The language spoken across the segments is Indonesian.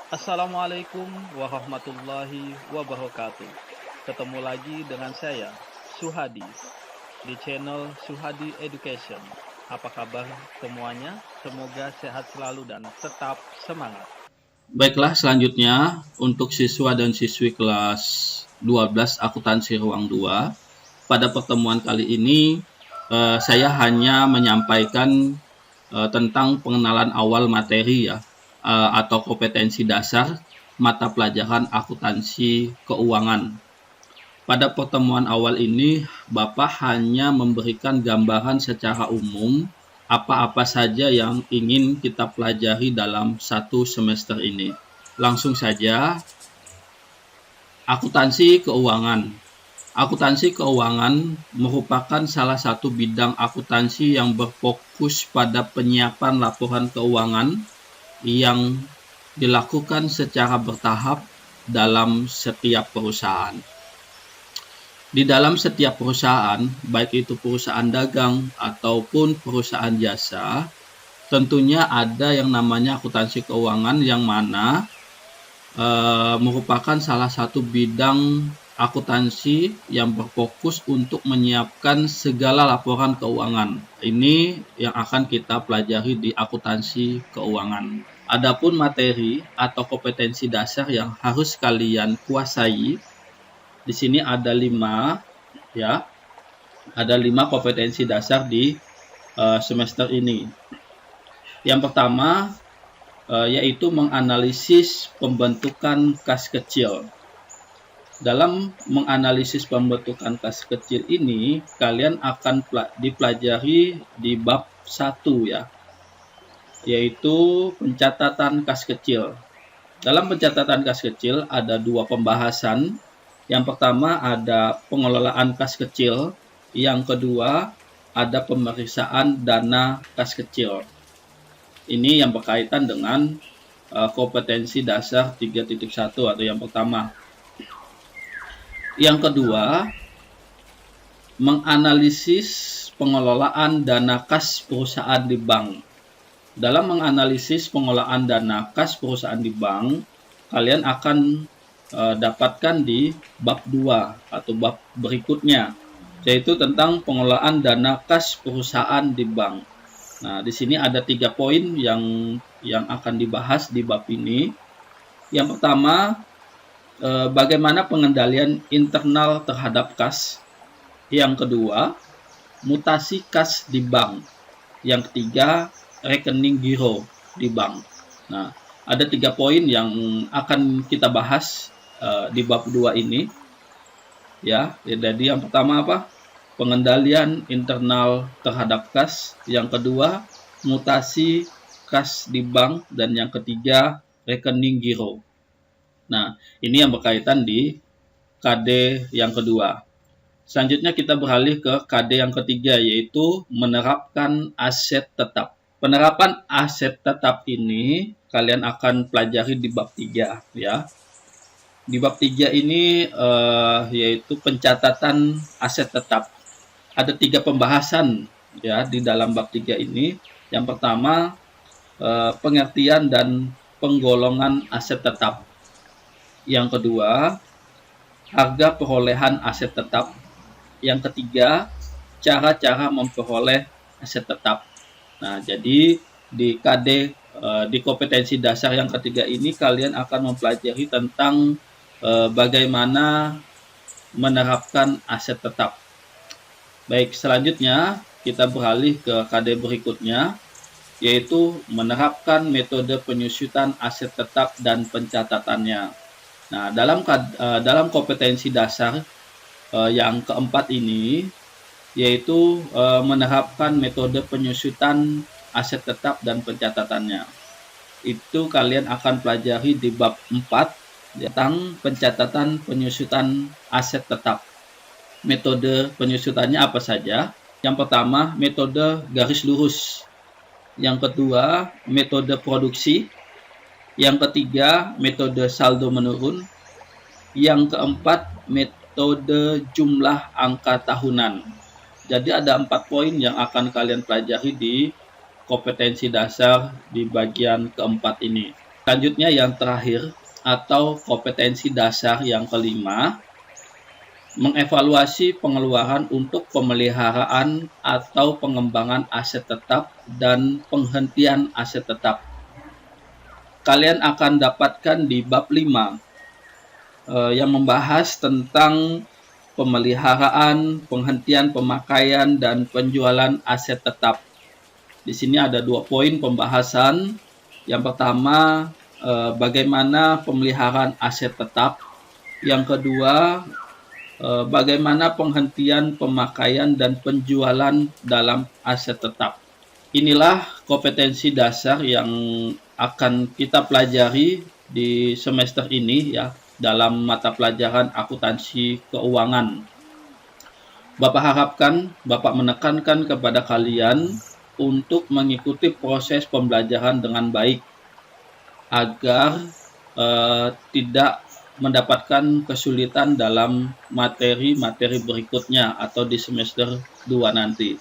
Assalamualaikum warahmatullahi wabarakatuh. Ketemu lagi dengan saya, Suhadi, di channel Suhadi Education. Apa kabar semuanya? Semoga sehat selalu dan tetap semangat. Baiklah, selanjutnya untuk siswa dan siswi kelas 12 akuntansi ruang 2. Pada pertemuan kali ini saya hanya menyampaikan tentang pengenalan awal materi ya, atau kompetensi dasar mata pelajaran akuntansi keuangan. Pada pertemuan awal ini, Bapak hanya memberikan gambaran secara umum apa-apa saja yang ingin kita pelajari dalam satu semester ini. Langsung saja, akuntansi keuangan. Akuntansi keuangan merupakan salah satu bidang akuntansi yang berfokus pada penyiapan laporan keuangan yang dilakukan secara bertahap dalam setiap perusahaan. Di dalam setiap perusahaan, baik itu perusahaan dagang ataupun perusahaan jasa, tentunya ada yang namanya akuntansi keuangan yang mana merupakan salah satu bidang akuntansi yang berfokus untuk menyiapkan segala laporan keuangan. Ini yang akan kita pelajari di akuntansi keuangan. Adapun materi atau kompetensi dasar yang harus kalian kuasai, di sini ada 5 ya. Ada 5 kompetensi dasar di semester ini. Yang pertama yaitu menganalisis pembentukan kas kecil. Dalam menganalisis pembentukan kas kecil ini, kalian akan dipelajari di bab 1 ya, yaitu pencatatan kas kecil. Dalam pencatatan kas kecil ada 2 pembahasan. Yang pertama ada pengelolaan kas kecil, yang kedua ada pemeriksaan dana kas kecil. Ini yang berkaitan dengan kompetensi dasar 3.1 atau yang pertama. Yang kedua, menganalisis pengelolaan dana kas perusahaan di bank. Dalam menganalisis pengelolaan dana kas perusahaan di bank, kalian akan dapatkan di bab 2 atau bab berikutnya, yaitu tentang pengelolaan dana kas perusahaan di bank. Nah, di sini ada 3 poin yang akan dibahas di bab ini. Yang pertama, bagaimana pengendalian internal terhadap kas. Yang kedua, mutasi kas di bank. Yang ketiga, rekening giro di bank. Nah, ada 3 poin yang akan kita bahas di bab 2 ini. Ya, jadi yang pertama apa? Pengendalian internal terhadap kas. Yang kedua, mutasi kas di bank. Dan yang ketiga, rekening giro. Nah, ini yang berkaitan di KD yang kedua. Selanjutnya kita beralih ke KD yang ketiga, yaitu menerapkan aset tetap. Penerapan aset tetap ini kalian akan pelajari di bab 3 ya. Di bab 3 ini yaitu pencatatan aset tetap. Ada 3 pembahasan ya di dalam bab 3 ini. Yang pertama, pengertian dan penggolongan aset tetap. Yang kedua, harga perolehan aset tetap. Yang ketiga, cara-cara memperoleh aset tetap. Nah, jadi di KD, di kompetensi dasar yang ketiga ini kalian akan mempelajari tentang bagaimana menerapkan aset tetap. Baik, selanjutnya kita beralih ke KD berikutnya, yaitu menerapkan metode penyusutan aset tetap dan pencatatannya. Nah, dalam kompetensi dasar yang keempat ini, yaitu menerapkan metode penyusutan aset tetap dan pencatatannya. Itu kalian akan pelajari di bab 4 tentang pencatatan penyusutan aset tetap. Metode penyusutannya apa saja? Yang pertama, metode garis lurus. Yang kedua, metode produksi. Yang ketiga, metode saldo menurun. Yang keempat, metode jumlah angka tahunan. Jadi ada 4 poin yang akan kalian pelajari di kompetensi dasar di bagian keempat ini. Selanjutnya yang terakhir atau kompetensi dasar yang kelima, mengevaluasi pengeluaran untuk pemeliharaan atau pengembangan aset tetap dan penghentian aset tetap. Kalian akan dapatkan di bab 5 yang membahas tentang pemeliharaan, penghentian pemakaian, dan penjualan aset tetap. Di sini ada 2 poin pembahasan. Yang pertama, bagaimana pemeliharaan aset tetap. Yang kedua, bagaimana penghentian pemakaian dan penjualan dalam aset tetap. Inilah kompetensi dasar yang akan kita pelajari di semester ini ya, dalam mata pelajaran akuntansi keuangan. Bapak harapkan, Bapak menekankan kepada kalian untuk mengikuti proses pembelajaran dengan baik agar tidak mendapatkan kesulitan dalam materi-materi berikutnya atau di semester 2 nanti.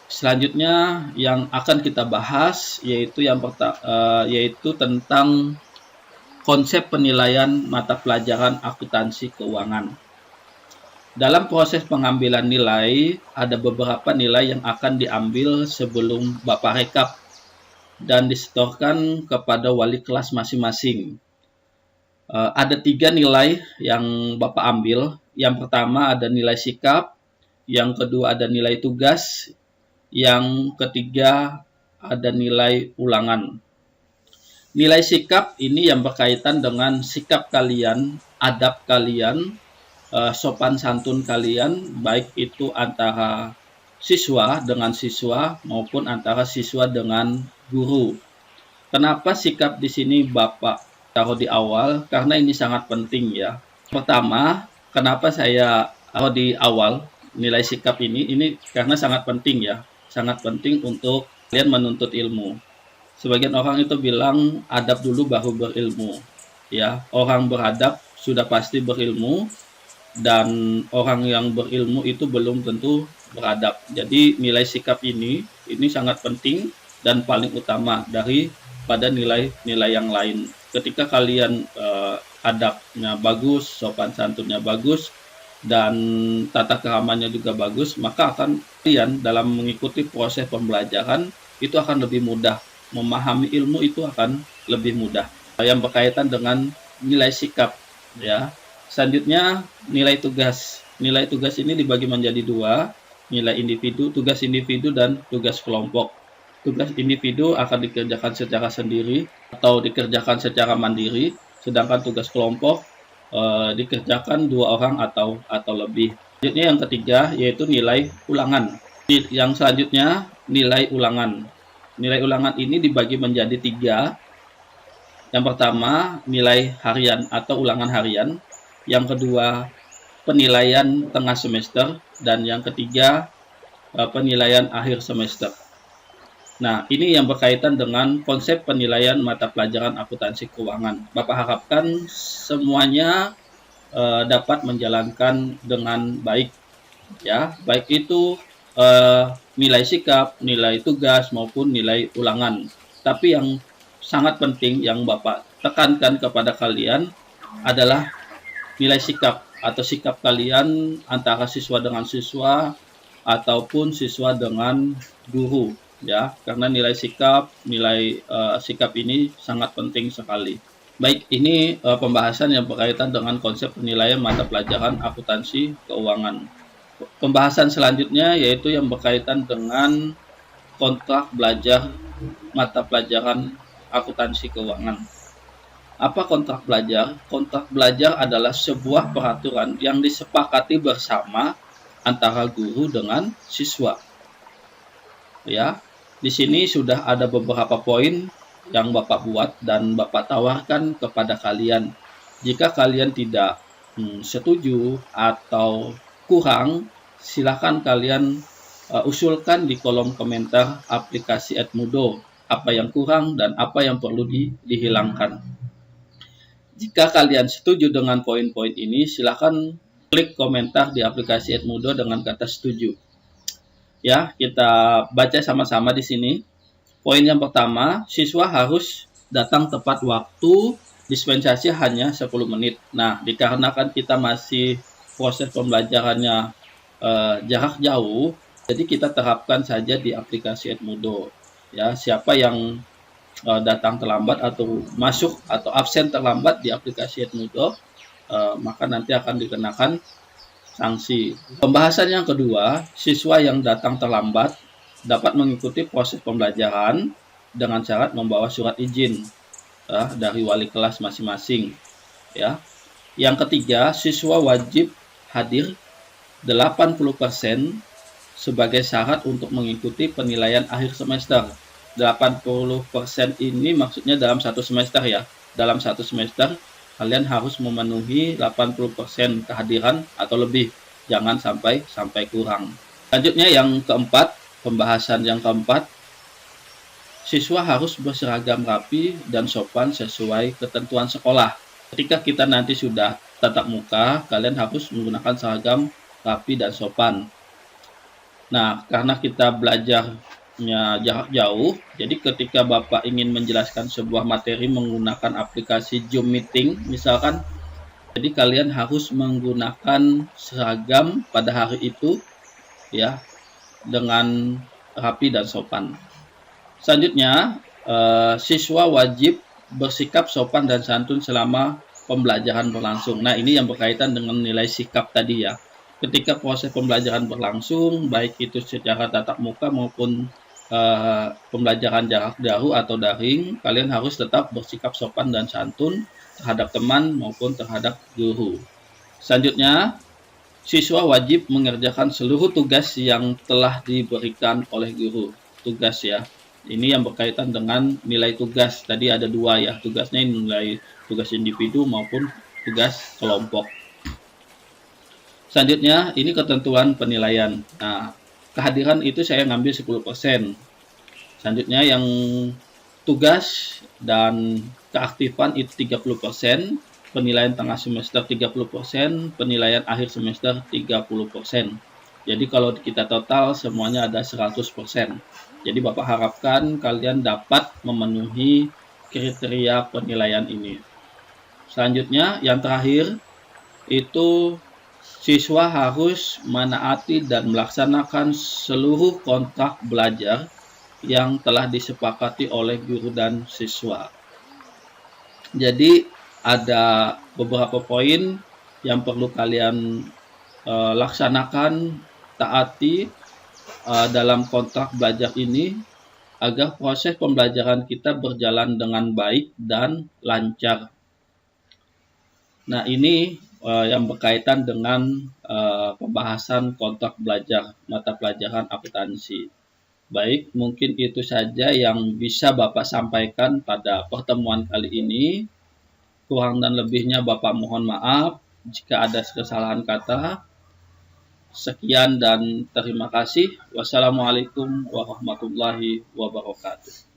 Selanjutnya yang akan kita bahas yaitu yaitu tentang konsep penilaian mata pelajaran akuntansi keuangan. Dalam proses pengambilan nilai, ada beberapa nilai yang akan diambil sebelum Bapak rekap dan disetorkan kepada wali kelas masing-masing. Ada 3 nilai yang Bapak ambil. Yang pertama ada nilai sikap, yang kedua ada nilai tugas, yang ketiga ada nilai ulangan. Nilai sikap ini yang berkaitan dengan sikap kalian, adab kalian, sopan santun kalian, baik itu antara siswa dengan siswa maupun antara siswa dengan guru. Kenapa sikap di sini Bapak taruh di awal? Karena ini sangat penting ya. Pertama, kenapa saya taruh di awal nilai sikap ini karena sangat penting ya. Sangat penting untuk kalian menuntut ilmu. Sebagian orang itu bilang adab dulu baru berilmu. Ya, orang beradab sudah pasti berilmu dan orang yang berilmu itu belum tentu beradab. Jadi nilai sikap ini sangat penting dan paling utama daripada nilai-nilai yang lain. Ketika kalian adabnya bagus, sopan santunnya bagus, dan tata keramanya juga bagus, maka akan kalian dalam mengikuti proses pembelajaran itu akan lebih mudah, memahami ilmu itu akan lebih mudah. Yang berkaitan dengan nilai sikap ya. Selanjutnya nilai tugas. Nilai tugas ini dibagi menjadi 2, nilai individu, tugas individu dan tugas kelompok. Tugas individu akan dikerjakan secara sendiri atau dikerjakan secara mandiri, sedangkan tugas kelompok dikerjakan 2 orang atau lebih. Selanjutnya yang ketiga yaitu nilai ulangan. Yang selanjutnya nilai ulangan. Nilai ulangan ini dibagi menjadi 3. Yang pertama nilai harian atau ulangan harian. Yang kedua penilaian tengah semester dan yang ketiga penilaian akhir semester. Nah, ini yang berkaitan dengan konsep penilaian mata pelajaran akuntansi keuangan. Bapak harapkan semuanya dapat menjalankan dengan baik, ya, baik itu nilai sikap, nilai tugas maupun nilai ulangan. Tapi yang sangat penting yang Bapak tekankan kepada kalian adalah nilai sikap atau sikap kalian antara siswa dengan siswa ataupun siswa dengan guru. Ya, karena nilai sikap ini sangat penting sekali. Baik, ini pembahasan yang berkaitan dengan konsep penilaian mata pelajaran akuntansi keuangan. Pembahasan selanjutnya yaitu yang berkaitan dengan kontrak belajar mata pelajaran akuntansi keuangan. Apa kontrak belajar? Kontrak belajar adalah sebuah peraturan yang disepakati bersama antara guru dengan siswa. Ya, di sini sudah ada beberapa poin yang Bapak buat dan Bapak tawarkan kepada kalian. Jika kalian tidak setuju atau kurang, silakan kalian usulkan di kolom komentar aplikasi Edmudo apa yang kurang dan apa yang perlu dihilangkan. Jika kalian setuju dengan poin-poin ini, silakan klik komentar di aplikasi Edmudo dengan kata setuju. Ya, kita baca sama-sama di sini. Poin yang pertama, siswa harus datang tepat waktu, dispensasi hanya 10 menit. Nah, dikarenakan kita masih proses pembelajarannya jarak jauh, jadi kita terapkan saja di aplikasi Edmodo. Ya, siapa yang datang terlambat atau masuk atau absen terlambat di aplikasi Edmodo, maka nanti akan dikenakan sanksi. Pembahasan yang kedua, siswa yang datang terlambat dapat mengikuti proses pembelajaran dengan syarat membawa surat izin dari wali kelas masing-masing. Ya. Yang ketiga, siswa wajib hadir 80% sebagai syarat untuk mengikuti penilaian akhir semester. 80% ini maksudnya dalam satu semester ya. Dalam satu semester kalian harus memenuhi 80% kehadiran atau lebih. Jangan sampai kurang. Selanjutnya yang keempat, pembahasan yang keempat, siswa harus berseragam rapi dan sopan sesuai ketentuan sekolah. Ketika kita nanti sudah tatap muka, kalian harus menggunakan seragam rapi dan sopan. Nah, karena kita belajarnya jarak jauh, jadi ketika Bapak ingin menjelaskan sebuah materi menggunakan aplikasi Zoom Meeting, misalkan, jadi kalian harus menggunakan seragam pada hari itu, ya, dengan rapi dan sopan. Selanjutnya, siswa wajib bersikap sopan dan santun selama pembelajaran berlangsung. Nah, ini yang berkaitan dengan nilai sikap tadi ya. Ketika proses pembelajaran berlangsung, baik itu secara tatap muka maupun pembelajaran jarak jauh atau daring, kalian harus tetap bersikap sopan dan santun terhadap teman maupun terhadap guru. Selanjutnya, siswa wajib mengerjakan seluruh tugas yang telah diberikan oleh guru. Tugas ya. Ini yang berkaitan dengan nilai tugas. Tadi ada dua ya, tugasnya nilai tugas individu maupun tugas kelompok. Selanjutnya, ini ketentuan penilaian. Nah, kehadiran itu saya ngambil 10%. Selanjutnya, yang tugas dan keaktifan itu 30%, penilaian tengah semester 30%, penilaian akhir semester 30%. Jadi kalau kita total semuanya ada 100%. Jadi Bapak harapkan kalian dapat memenuhi kriteria penilaian ini. Selanjutnya, yang terakhir itu siswa harus menaati dan melaksanakan seluruh kontrak belajar yang telah disepakati oleh guru dan siswa. Jadi ada beberapa poin yang perlu kalian laksanakan, taati dalam kontrak belajar ini agar proses pembelajaran kita berjalan dengan baik dan lancar. Nah, ini yang berkaitan dengan pembahasan kontrak belajar mata pelajaran akuntansi. Baik, mungkin itu saja yang bisa Bapak sampaikan pada pertemuan kali ini. Kurang dan lebihnya Bapak mohon maaf jika ada kesalahan kata. Sekian dan terima kasih. Wassalamualaikum warahmatullahi wabarakatuh.